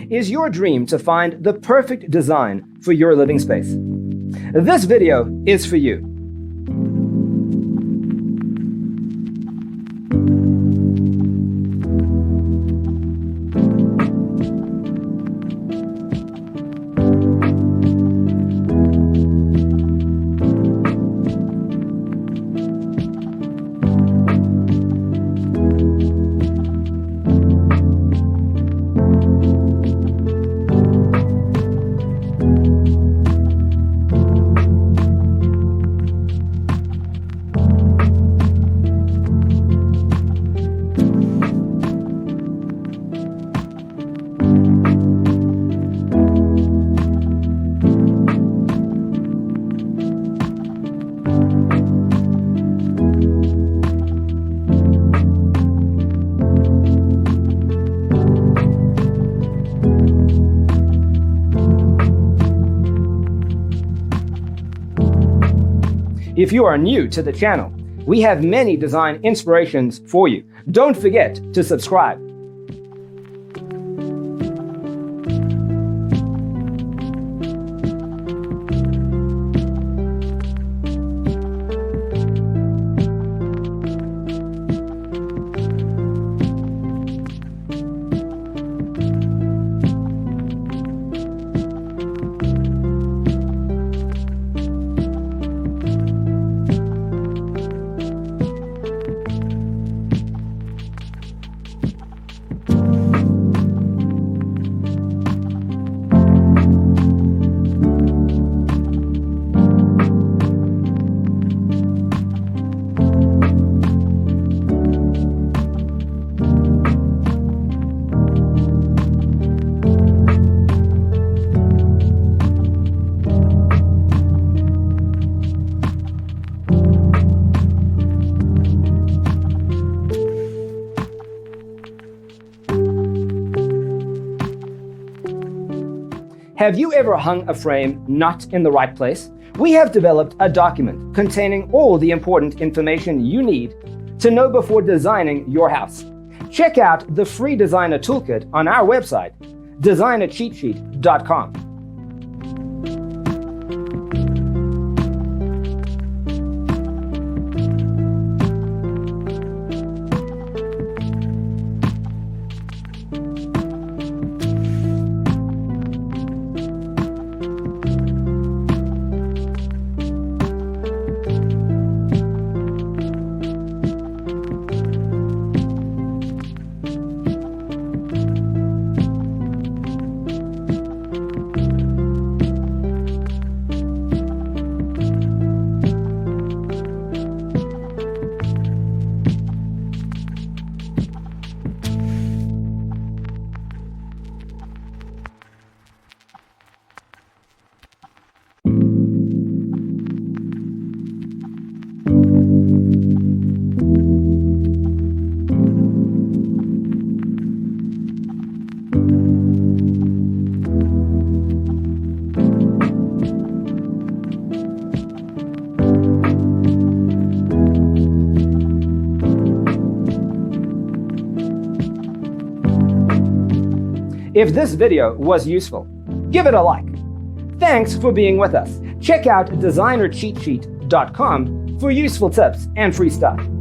Is your dream to find the perfect design for your living space? This video is for you. If you are new to the channel, we have many design inspirations for you. Don't forget to subscribe. Have you ever hung a frame not in the right place? We have developed a document containing all the important information you need to know before designing your house. Check out the free designer toolkit on our website, designercheatsheet.com. If this video was useful, give it a like. Thanks for being with us. Check out designercheatsheet.com for useful tips and free stuff.